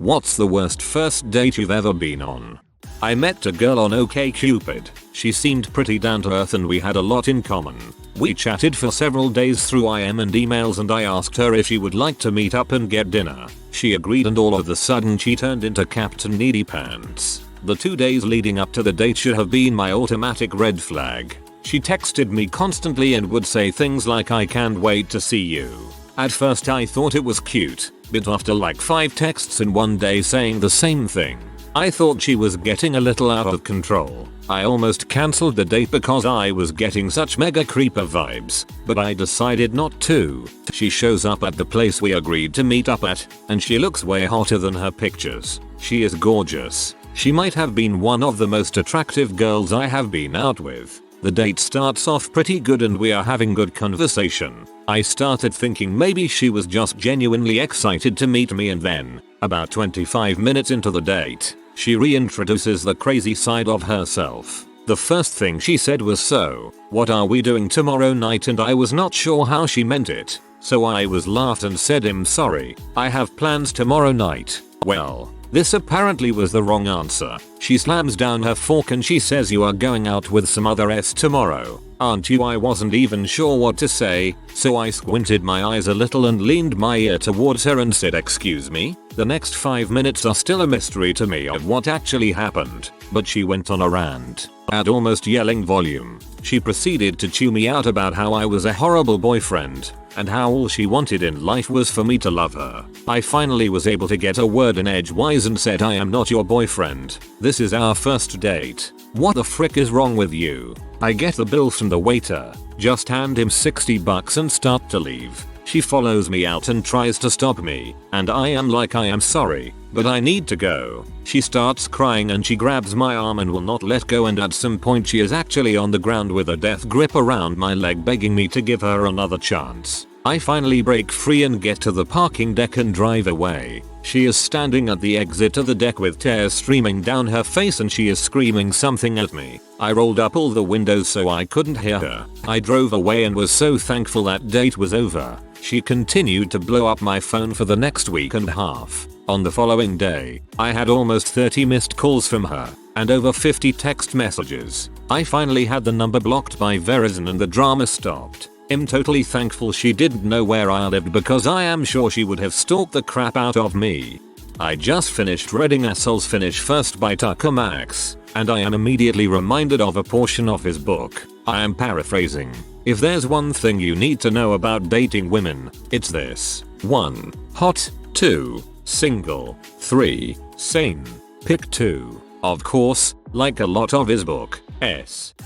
What's the worst first date you've ever been on? I met a girl on OkCupid. She seemed pretty down to earth and we had a lot in common. We chatted for several days through IM and emails and I asked her if she would like to meet up and get dinner. She agreed and all of a sudden she turned into Captain Needy Pants. The 2 days leading up to the date should have been my automatic red flag. She texted me constantly and would say things like I can't wait to see you. At first I thought it was cute, but after like 5 texts in one day saying the same thing, I thought she was getting a little out of control. I almost cancelled the date because I was getting such mega creeper vibes, but I decided not to. She shows up at the place we agreed to meet up at, and she looks way hotter than her pictures. She is gorgeous. She might have been one of the most attractive girls I have been out with. The date starts off pretty good and we are having good conversation. I started thinking maybe she was just genuinely excited to meet me, and then, about 25 minutes into the date, she reintroduces the crazy side of herself. The first thing she said was, "So, what are we doing tomorrow night?" and I was not sure how she meant it. So I was laughed and said, "I'm sorry, I have plans tomorrow night." Well, this apparently was the wrong answer. She slams down her fork and she says, "You are going out with some other S tomorrow, aren't you?" I wasn't even sure what to say, so I squinted my eyes a little and leaned my ear towards her and said, "Excuse me?" The next 5 minutes are still a mystery to me of what actually happened, but she went on a rant, at almost yelling volume. She proceeded to chew me out about how I was a horrible boyfriend, and how all she wanted in life was for me to love her. I finally was able to get a word in edgewise and said, "I am not your boyfriend. This is our first date. What the frick is wrong with you?" I get the bill from the waiter, just hand him $60 and start to leave. She follows me out and tries to stop me, and I am like, "I am sorry, but I need to go." She starts crying and she grabs my arm and will not let go, and at some point she is actually on the ground with a death grip around my leg begging me to give her another chance. I finally break free and get to the parking deck and drive away. She is standing at the exit of the deck with tears streaming down her face and she is screaming something at me. I rolled up all the windows so I couldn't hear her. I drove away and was so thankful that date was over. She continued to blow up my phone for the next week and a half. On the following day, I had almost 30 missed calls from her, and over 50 text messages. I finally had the number blocked by Verizon and the drama stopped. I'm totally thankful she didn't know where I lived because I am sure she would have stalked the crap out of me. I just finished reading Assholes Finish First by Tucker Max, and I am immediately reminded of a portion of his book. I am paraphrasing. If there's one thing you need to know about dating women, it's this. 1. Hot. 2. Single. 3. Sane. Pick 2. Of course, like a lot of his book.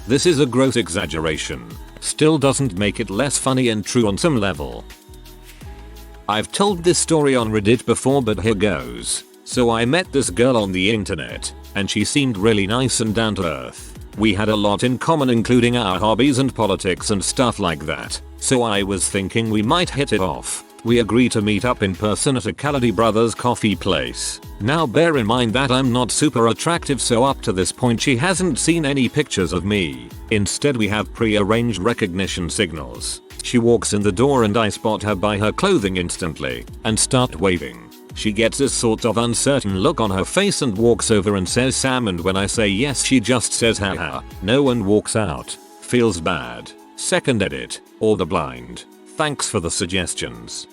This is a gross exaggeration. Still doesn't make it less funny and true on some level. I've told this story on Reddit before, but here goes. So I met this girl on the internet, and she seemed really nice and down to earth. We had a lot in common, including our hobbies and politics and stuff like that, so I was thinking we might hit it off. We agreed to meet up in person at a Kaladi Brothers coffee place. Now bear in mind that I'm not super attractive, so up to this point she hasn't seen any pictures of me. Instead we have pre-arranged recognition signals. She walks in the door and I spot her by her clothing instantly and start waving. She gets this sort of uncertain look on her face and walks over and says, "Sam," and when I say yes she just says haha. No one walks out. Feels bad. Second edit. Or the blind. Thanks for the suggestions.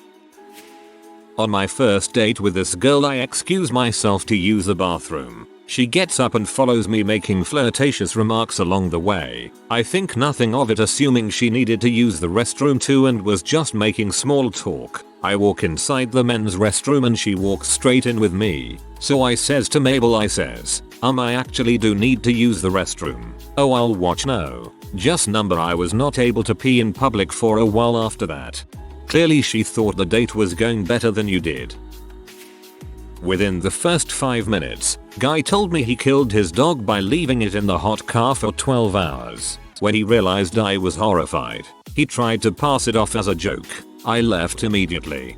On my first date with this girl I excuse myself to use the bathroom. She gets up and follows me, making flirtatious remarks along the way. I think nothing of it, assuming she needed to use the restroom too and was just making small talk. I walk inside the men's restroom and she walks straight in with me. So I says to Mabel, I actually do need to use the restroom. "Oh, I'll watch." "No. Just number." I was not able to pee in public for a while after that. Clearly she thought the date was going better than you did. Within the first 5 minutes, guy told me he killed his dog by leaving it in the hot car for 12 hours. When he realized I was horrified, he tried to pass it off as a joke. I left immediately.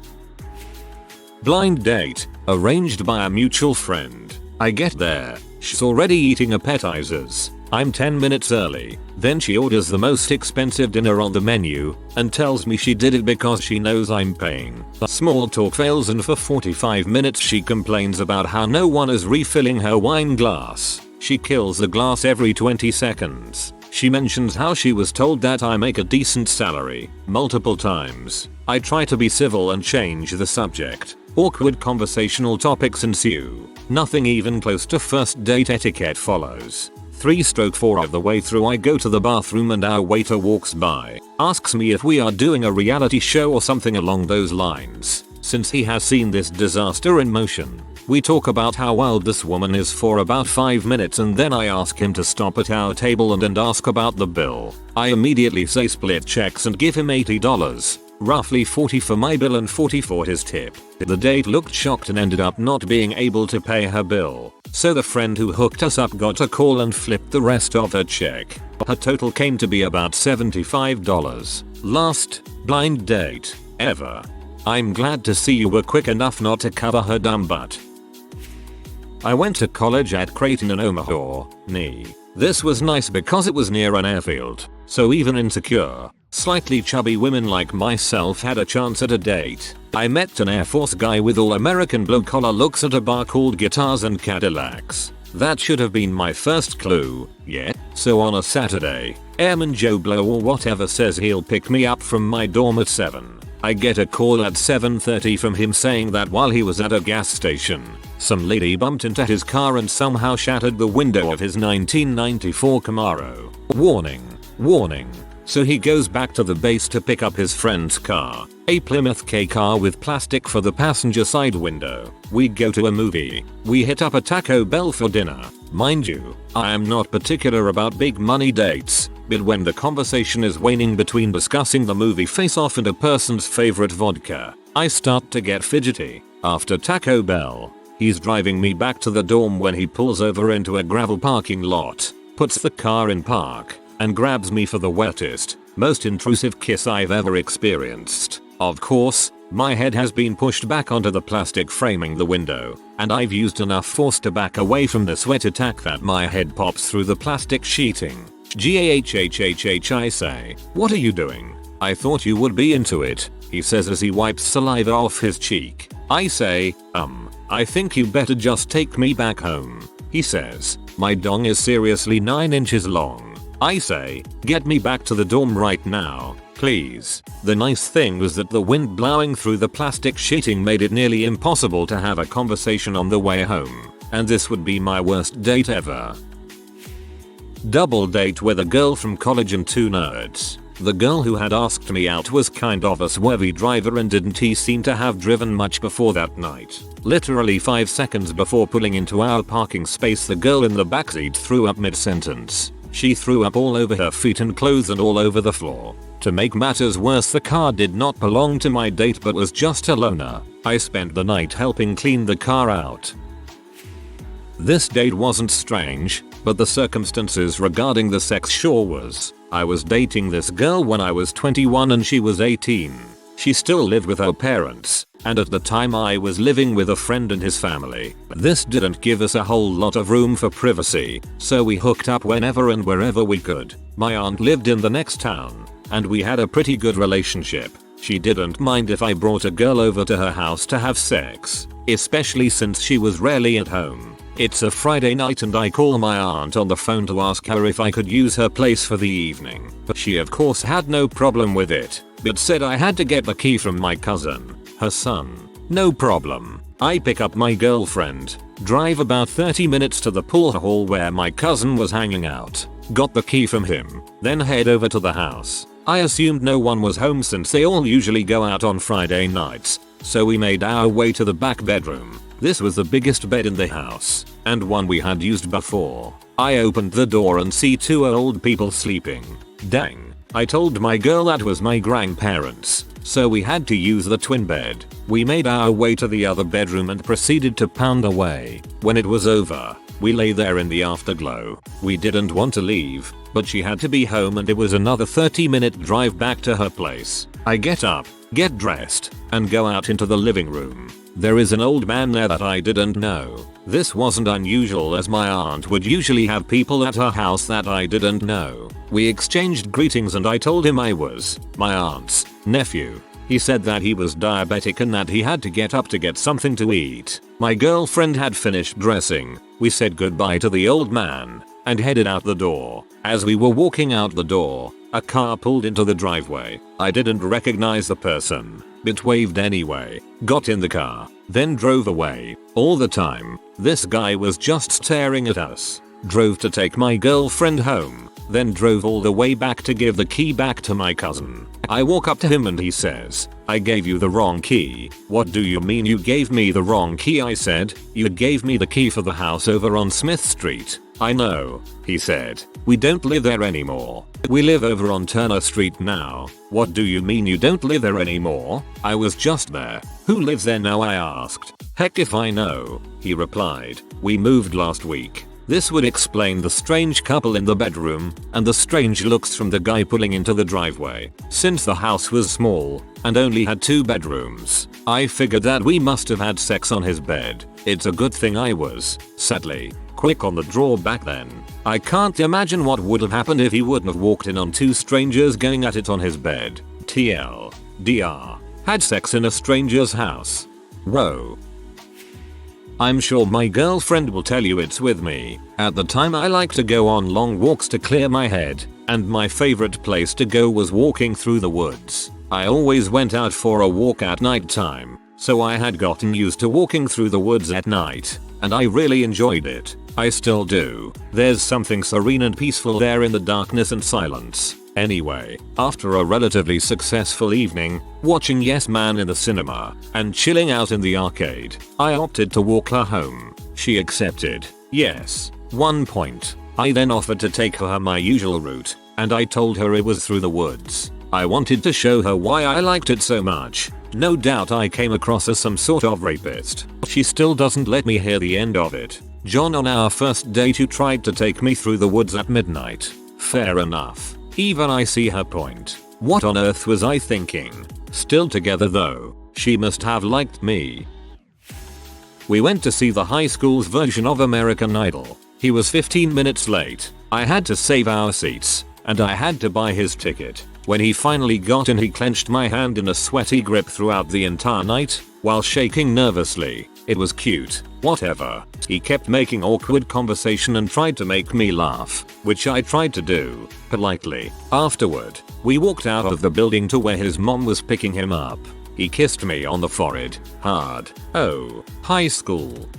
Blind date, arranged by a mutual friend. I get there, she's already eating appetizers. I'm 10 minutes early. Then she orders the most expensive dinner on the menu and tells me she did it because she knows I'm paying. Small talk fails and for 45 minutes she complains about how no one is refilling her wine glass. She kills the glass every 20 seconds. She mentions how she was told that I make a decent salary multiple times. I try to be civil and change the subject. Awkward conversational topics ensue. Nothing even close to first date etiquette follows. 3/4 of the way through I go to the bathroom and our waiter walks by, asks me if we are doing a reality show or something along those lines. Since he has seen this disaster in motion, we talk about how wild this woman is for about 5 minutes and then I ask him to stop at our table and ask about the bill. I immediately say split checks and give him $80. Roughly 40 for my bill and 40 for his tip. The date looked shocked and ended up not being able to pay her bill. So the friend who hooked us up got a call and flipped the rest of her check. Her total came to be about $75. Last blind date ever. I'm glad to see you were quick enough not to cover her dumb butt. I went to college at Creighton in Omaha, NE. This was nice because it was near an airfield, so even insecure, slightly chubby women like myself had a chance at a date. I met an Air Force guy with all American blue collar looks at a bar called Guitars and Cadillacs. That should have been my first clue, yeah. So on a Saturday, Airman Joe Blow or whatever says he'll pick me up from my dorm at 7. I get a call at 7:30 from him saying that while he was at a gas station, some lady bumped into his car and somehow shattered the window of his 1994 Camaro. Warning, warning. So he goes back to the base to pick up his friend's car, a Plymouth K car with plastic for the passenger side window. We go to a movie. We hit up a Taco Bell for dinner. Mind you, I am not particular about big money dates, but when the conversation is waning between discussing the movie Face Off and a person's favorite vodka, I start to get fidgety. After Taco Bell, he's driving me back to the dorm when he pulls over into a gravel parking lot, puts the car in park, and grabs me for the wettest, most intrusive kiss I've ever experienced. Of course, my head has been pushed back onto the plastic framing the window, and I've used enough force to back away from the sweat attack that my head pops through the plastic sheeting. Gahhhhh I say, "What are you doing? I thought you would be into it," he says as he wipes saliva off his cheek. I say, I think you better just take me back home. He says, "My dong is seriously 9 inches long." I say, "Get me back to the dorm right now, please." The nice thing was that the wind blowing through the plastic sheeting made it nearly impossible to have a conversation on the way home, and this would be my worst date ever. Double date with a girl from college and 2 nerds. The girl who had asked me out was kind of a swervy driver and didn't seem to have driven much before that night. Literally 5 seconds before pulling into our parking space, the girl in the backseat threw up mid-sentence. She threw up all over her feet and clothes and all over the floor. To make matters worse, the car did not belong to my date but was just a loaner. I spent the night helping clean the car out. This date wasn't strange, but the circumstances regarding the sex sure was. I was dating this girl when I was 21 and she was 18. She still lived with her parents, and at the time I was living with a friend and his family. This didn't give us a whole lot of room for privacy, so we hooked up whenever and wherever we could. My aunt lived in the next town, and we had a pretty good relationship. She didn't mind if I brought a girl over to her house to have sex, especially since she was rarely at home. It's a Friday night and I call my aunt on the phone to ask her if I could use her place for the evening. But she of course had no problem with it, but said I had to get the key from my cousin, her son. No problem. I pick up my girlfriend, drive about 30 minutes to the pool hall where my cousin was hanging out, got the key from him, then head over to the house. I assumed no one was home since they all usually go out on Friday nights, so we made our way to the back bedroom. This was the biggest bed in the house, and one we had used before. I opened the door and see 2 old people sleeping. Dang. I told my girl that was my grandparents, so we had to use the twin bed. We made our way to the other bedroom and proceeded to pound away. When it was over, we lay there in the afterglow. We didn't want to leave, but she had to be home and it was another 30-minute drive back to her place. I get up, get dressed, and go out into the living room. There is an old man there that I didn't know. This wasn't unusual as my aunt would usually have people at her house that I didn't know. We exchanged greetings and I told him I was my aunt's nephew. He said that he was diabetic and that he had to get up to get something to eat. My girlfriend had finished dressing. We said goodbye to the old man and headed out the door. As we were walking out the door, a car pulled into the driveway. I didn't recognize the person, but waved anyway, got in the car, then drove away. All the time, this guy was just staring at us. Drove to take my girlfriend home, then drove all the way back to give the key back to my cousin. I walk up to him and he says, "I gave you the wrong key." "What do you mean you gave me the wrong key?" I said. "You gave me the key for the house over on Smith Street." "I know," he said. "We don't live there anymore. We live over on Turner Street now." "What do you mean you don't live there anymore?" "I was just there." "Who lives there now?" I asked. "Heck if I know," he replied. "We moved last week." This would explain the strange couple in the bedroom and the strange looks from the guy pulling into the driveway. Since the house was small and only had 2 bedrooms, I figured that we must have had sex on his bed. It's a good thing I was, sadly, quick on the draw back then. I can't imagine what would have happened if he wouldn't have walked in on 2 strangers going at it on his bed. TLDR. Had sex in a stranger's house. Whoa. I'm sure my girlfriend will tell you it's with me. At the time I like to go on long walks to clear my head, and my favorite place to go was walking through the woods. I always went out for a walk at night time, so I had gotten used to walking through the woods at night, and I really enjoyed it. I still do. There's something serene and peaceful there in the darkness and silence. Anyway, after a relatively successful evening, watching Yes Man in the cinema, and chilling out in the arcade, I opted to walk her home. She accepted. Yes. 1 point. I then offered to take her my usual route, and I told her it was through the woods. I wanted to show her why I liked it so much. No doubt I came across as some sort of rapist. She still doesn't let me hear the end of it. John, on our first date you tried to take me through the woods at midnight. Fair enough. Even I see her point. What on earth was I thinking? Still together though. She must have liked me. We went to see the high school's version of American Idol. He was 15 minutes late. I had to save our seats, and I had to buy his ticket. When he finally got in, he clenched my hand in a sweaty grip throughout the entire night, while shaking nervously. It was cute. Whatever. He kept making awkward conversation and tried to make me laugh, which I tried to do, politely. Afterward, we walked out of the building to where his mom was picking him up. He kissed me on the forehead, hard. Oh, high school.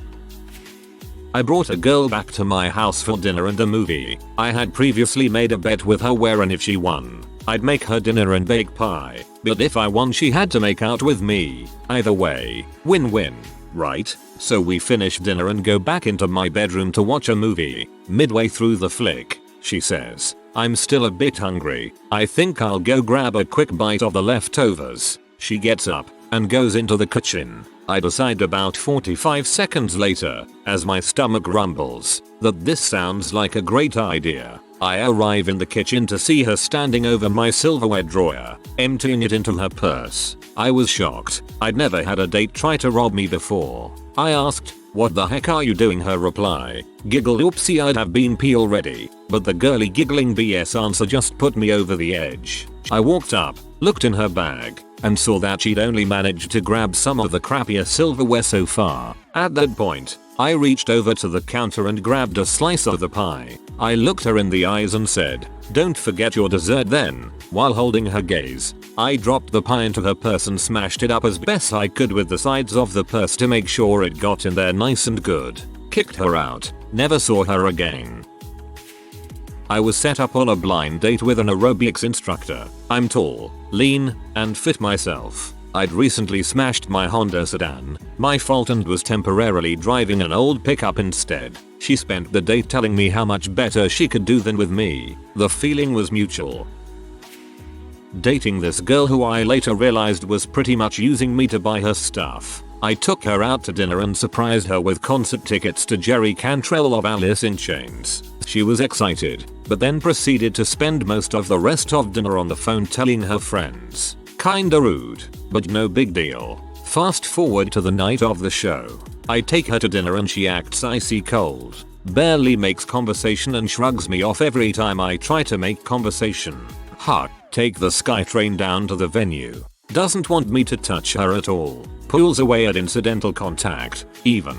I brought a girl back to my house for dinner and a movie. I had previously made a bet with her wherein if she won, I'd make her dinner and bake pie, but if I won she had to make out with me. Either way, win-win, right? So we finish dinner and go back into my bedroom to watch a movie. Midway through the flick, she says, "I'm still a bit hungry. I think I'll go grab a quick bite of the leftovers." She gets up and goes into the kitchen. I decide about 45 seconds later, as my stomach rumbles, that this sounds like a great idea. I arrive in the kitchen to see her standing over my silverware drawer, emptying it into her purse. I was shocked. I'd never had a date try to rob me before. I asked, "What the heck are you doing?" Her reply, "Giggle oopsie, I'd have been pee already," but the girly giggling BS answer just put me over the edge. I walked up, looked in her bag, and saw that she'd only managed to grab some of the crappier silverware so far. At that point, I reached over to the counter and grabbed a slice of the pie. I looked her in the eyes and said, "Don't forget your dessert." Then, while holding her gaze, I dropped the pie into her purse and smashed it up as best I could with the sides of the purse to make sure it got in there nice and good. Kicked her out. Never saw her again. I was set up on a blind date with an aerobics instructor. I'm tall, lean, and fit myself. I'd recently smashed my Honda sedan, my fault, and was temporarily driving an old pickup instead. She spent the day telling me how much better she could do than with me. The feeling was mutual. Dating this girl who I later realized was pretty much using me to buy her stuff. I took her out to dinner and surprised her with concert tickets to Jerry Cantrell of Alice in Chains. She was excited, but then proceeded to spend most of the rest of dinner on the phone telling her friends. Kinda rude, but no big deal. Fast forward to the night of the show. I take her to dinner and she acts icy cold. Barely makes conversation and shrugs me off every time I try to make conversation. Take the SkyTrain down to the venue. Doesn't want me to touch her at all. Pulls away at incidental contact, even.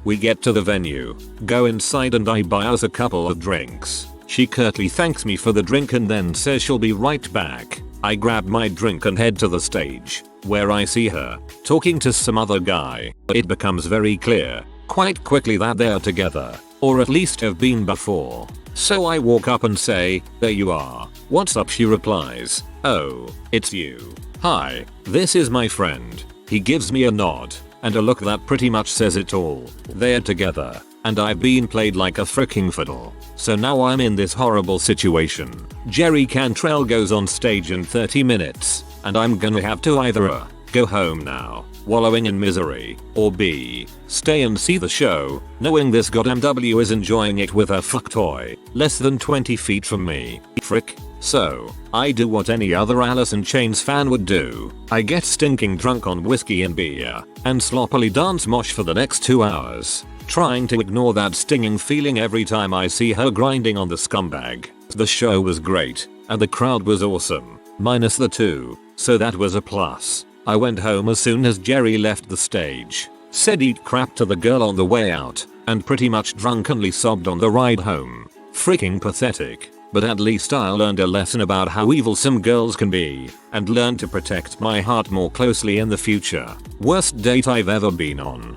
We get to the venue, go inside and I buy us a couple of drinks. She curtly thanks me for the drink and then says she'll be right back. I grab my drink and head to the stage, where I see her, talking to some other guy. It becomes very clear, quite quickly, that they're together, or at least have been before. So I walk up and say, "There you are. What's up?" She replies, "Oh, it's you. Hi, this is my friend." He gives me a nod, and a look that pretty much says it all. They're together, and I've been played like a freaking fiddle. So now I'm in this horrible situation. Jerry Cantrell goes on stage in 30 minutes, and I'm gonna have to either A, go home now, wallowing in misery, or B, stay and see the show, knowing this goddamn W is enjoying it with her fuck toy, less than 20 feet from me. Frick. So, I do what any other Alice in Chains fan would do. I get stinking drunk on whiskey and beer, and sloppily dance mosh for the next 2 hours, trying to ignore that stinging feeling every time I see her grinding on the scumbag. The show was great, and the crowd was awesome, minus the two, so that was a plus. I went home as soon as Jerry left the stage, said eat crap to the girl on the way out, and pretty much drunkenly sobbed on the ride home. Freaking pathetic. But at least I learned a lesson about how evil some girls can be, and learned to protect my heart more closely in the future. Worst date I've ever been on.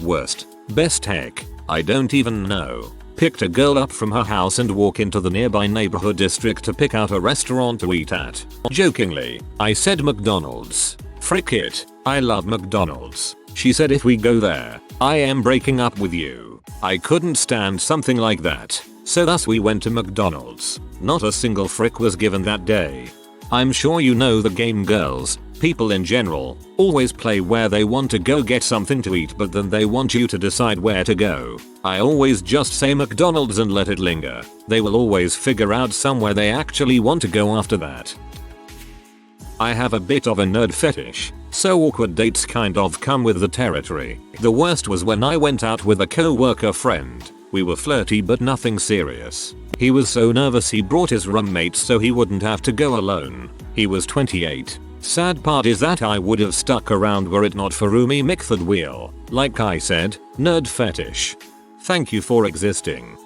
Worst. Best heck. I don't even know. Picked a girl up from her house and walk into the nearby neighborhood district to pick out a restaurant to eat at. Jokingly, I said McDonald's. Frick it. I love McDonald's. She said, "If we go there, I am breaking up with you." I couldn't stand something like that. So thus we went to McDonald's. Not a single frick was given that day. I'm sure you know the game, girls. People in general always play where they want to go get something to eat, but then they want you to decide where to go. I always just say McDonald's and let it linger. They will always figure out somewhere they actually want to go after that. I have a bit of a nerd fetish, so awkward dates kind of come with the territory. The worst was when I went out with a co-worker friend. We were flirty but nothing serious. He was so nervous he brought his roommate so he wouldn't have to go alone. He was 28. Sad part is that I would have stuck around were it not for Roomy Mick third wheel. Like I said, nerd fetish. Thank you for existing.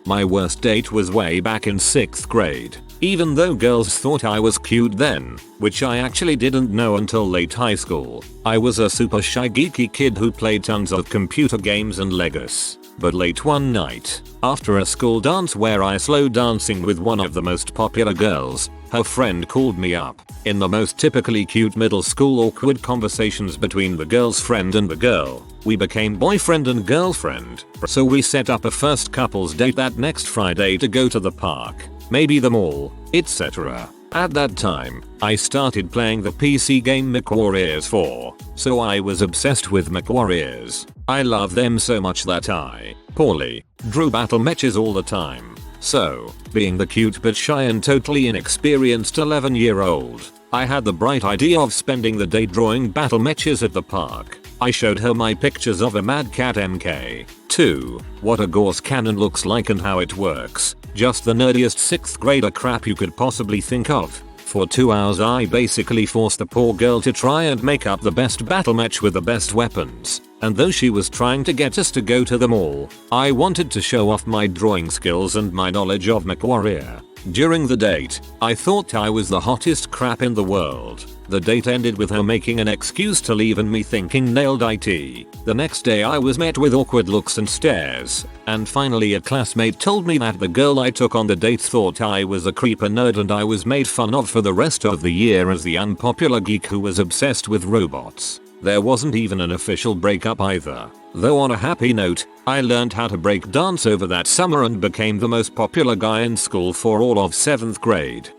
My worst date was way back in 6th grade. Even though girls thought I was cute then, which I actually didn't know until late high school, I was a super shy geeky kid who played tons of computer games and Legos. But late one night, after a school dance where I slow dancing with one of the most popular girls, her friend called me up. In the most typically cute middle school awkward conversations between the girl's friend and the girl, we became boyfriend and girlfriend. So we set up a first couples date that next Friday to go to the park, maybe the mall, etc. At that time, I started playing the PC game MechWarriors 4, so I was obsessed with MechWarriors. I love them so much that I, poorly, drew battle matches all the time. So, being the cute but shy and totally inexperienced 11-year-old, I had the bright idea of spending the day drawing battle matches at the park. I showed her my pictures of a Mad Cat MK2, what a Gauss cannon looks like and how it works. Just the nerdiest 6th grader crap you could possibly think of. For 2 hours I basically forced the poor girl to try and make up the best battle match with the best weapons. And though she was trying to get us to go to the mall, I wanted to show off my drawing skills and my knowledge of MechWarrior. During the date, I thought I was the hottest crap in the world. The date ended with her making an excuse to leave and me thinking nailed it. The next day I was met with awkward looks and stares, and finally a classmate told me that the girl I took on the date thought I was a creeper nerd and I was made fun of for the rest of the year as the unpopular geek who was obsessed with robots. There wasn't even an official breakup either. Though on a happy note, I learned how to break dance over that summer and became the most popular guy in school for all of 7th grade.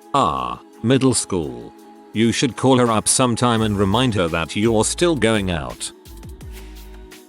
Middle school. You should call her up sometime and remind her that you're still going out.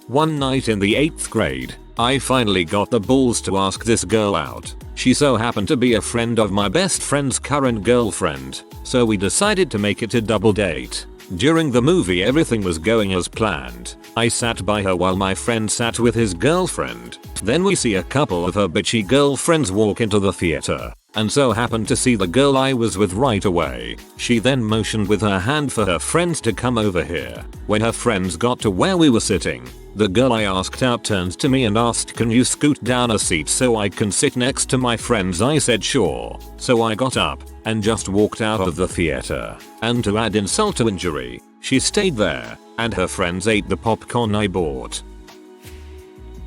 One night in the 8th grade, I finally got the balls to ask this girl out. She so happened to be a friend of my best friend's current girlfriend, so we decided to make it a double date. During the movie everything was going as planned. I sat by her while my friend sat with his girlfriend. Then we see a couple of her bitchy girlfriends walk into the theater, and so happened to see the girl I was with right away. She then motioned with her hand for her friends to come over here. When her friends got to where we were sitting, the girl I asked out turned to me and asked, "Can you scoot down a seat so I can sit next to my friends?" I said sure. So I got up and just walked out of the theater. And to add insult to injury, she stayed there and her friends ate the popcorn I bought.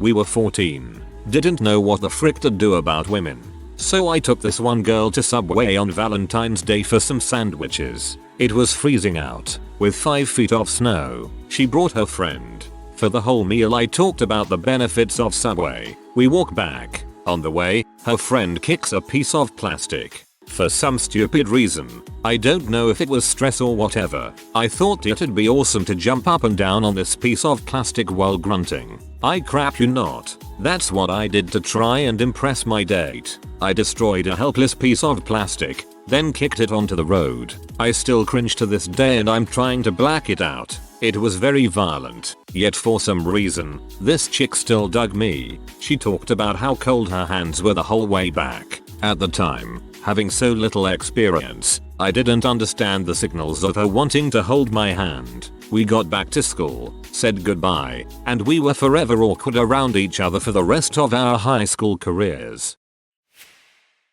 We were 14. Didn't know what the frick to do about women. So I took this one girl to Subway on Valentine's Day for some sandwiches. It was freezing out, with 5 feet of snow. She brought her friend. For the whole meal I talked about the benefits of Subway. We walk back. On the way, her friend kicks a piece of plastic. For some stupid reason. I don't know if it was stress or whatever. I thought it'd be awesome to jump up and down on this piece of plastic while grunting. I crap you not. That's what I did to try and impress my date. I destroyed a helpless piece of plastic, then kicked it onto the road. I still cringe to this day and I'm trying to black it out. It was very violent, yet for some reason, this chick still dug me. She talked about how cold her hands were the whole way back. At the time, having so little experience, I didn't understand the signals of her wanting to hold my hand. We got back to school, said goodbye, and we were forever awkward around each other for the rest of our high school careers.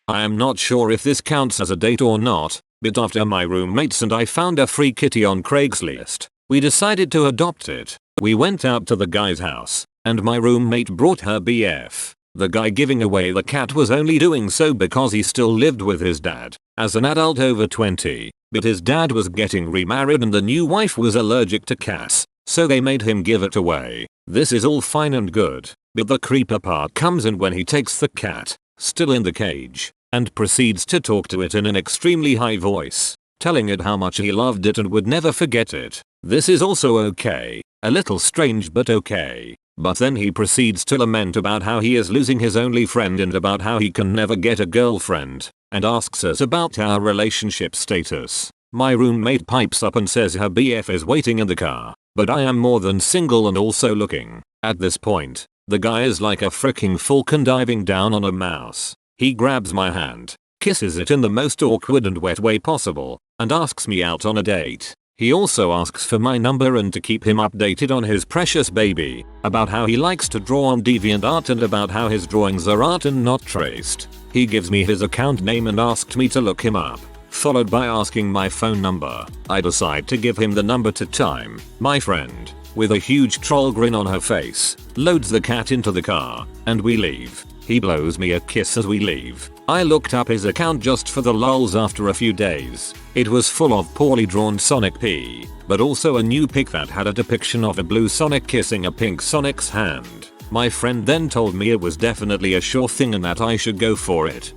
I am not sure if this counts as a date or not, but after my roommates and I found a free kitty on Craigslist, we decided to adopt it. We went out to the guy's house, and my roommate brought her BF. The guy giving away the cat was only doing so because he still lived with his dad, as an adult over 20, but his dad was getting remarried and the new wife was allergic to cats, so they made him give it away. This is all fine and good, but the creeper part comes in when he takes the cat, still in the cage, and proceeds to talk to it in an extremely high voice, telling it how much he loved it and would never forget it. This is also okay, a little strange but okay. But then he proceeds to lament about how he is losing his only friend and about how he can never get a girlfriend, and asks us about our relationship status. My roommate pipes up and says her BF is waiting in the car, but I am more than single and also looking. At this point, the guy is like a freaking falcon diving down on a mouse. He grabs my hand, kisses it in the most awkward and wet way possible, and asks me out on a date. He also asks for my number and to keep him updated on his precious baby, about how he likes to draw on DeviantArt and about how his drawings are art and not traced. He gives me his account name and asked me to look him up, followed by asking my phone number. I decide to give him the number to Time. My friend, with a huge troll grin on her face, loads the cat into the car, and we leave. He blows me a kiss as we leave. I looked up his account just for the lulz after a few days. It was full of poorly drawn Sonic P, but also a new pic that had a depiction of a blue Sonic kissing a pink Sonic's hand. My friend then told me it was definitely a sure thing and that I should go for it.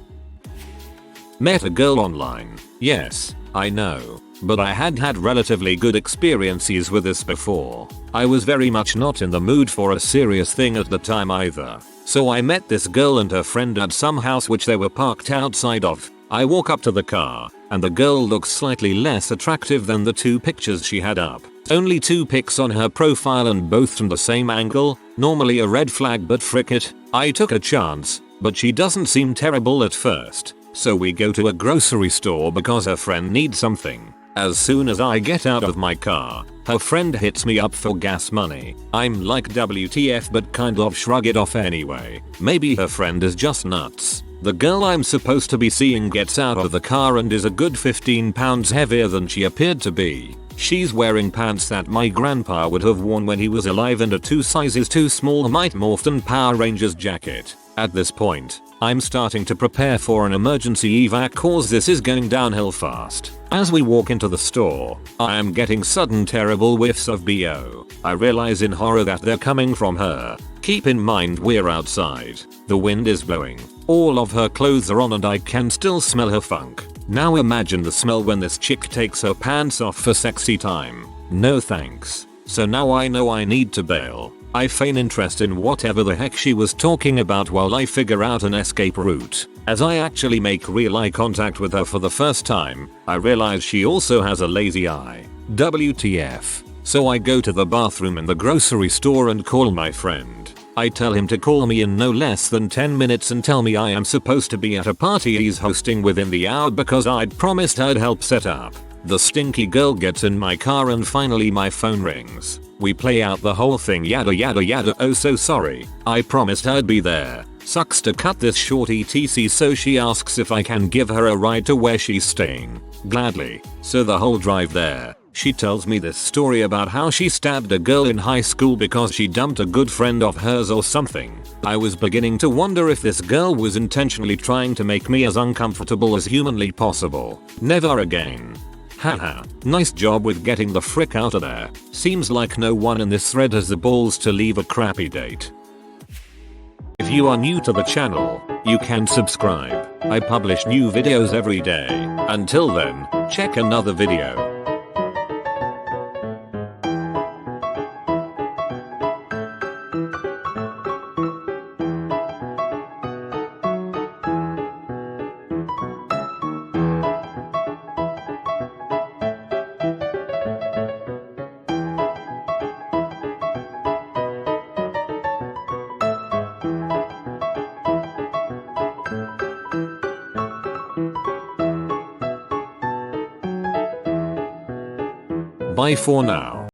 Met a girl online. Yes, I know, but I had had relatively good experiences with this before. I was very much not in the mood for a serious thing at the time either. So I met this girl and her friend at some house which they were parked outside of. I walk up to the car, and the girl looks slightly less attractive than the 2 pictures she had up. Only 2 pics on her profile and both from the same angle, normally a red flag, but frick it, I took a chance, but she doesn't seem terrible at first. So we go to a grocery store because her friend needs something. As soon as I get out of my car, her friend hits me up for gas money. I'm like WTF but kind of shrug it off anyway. Maybe her friend is just nuts. The girl I'm supposed to be seeing gets out of the car and is a good 15 pounds heavier than she appeared to be. She's wearing pants that my grandpa would have worn when he was alive and a 2 sizes too small Mighty Morphin Power Rangers jacket. At this point, I'm starting to prepare for an emergency evac cause this is going downhill fast. As we walk into the store, I am getting sudden terrible whiffs of BO. I realize in horror that they're coming from her. Keep in mind we're outside. The wind is blowing. All of her clothes are on and I can still smell her funk. Now imagine the smell when this chick takes her pants off for sexy time. No thanks. So now I know I need to bail. I feign interest in whatever the heck she was talking about while I figure out an escape route. As I actually make real eye contact with her for the first time, I realize she also has a lazy eye. WTF. So I go to the bathroom in the grocery store and call my friend. I tell him to call me in no less than 10 minutes and tell me I am supposed to be at a party he's hosting within the hour because I'd promised I'd help set up. The stinky girl gets in my car and finally my phone rings. We play out the whole thing yada yada yada. Oh so sorry, I promised I'd be there. Sucks to cut this short etc, so she asks if I can give her a ride to where she's staying. Gladly. So the whole drive there, she tells me this story about how she stabbed a girl in high school because she dumped a good friend of hers or something. I was beginning to wonder if this girl was intentionally trying to make me as uncomfortable as humanly possible. Never again. Haha, nice job with getting the frick out of there. Seems like no one in this thread has the balls to leave a crappy date. If you are new to the channel, you can subscribe. I publish new videos every day. Until then, check another video. Bye for now.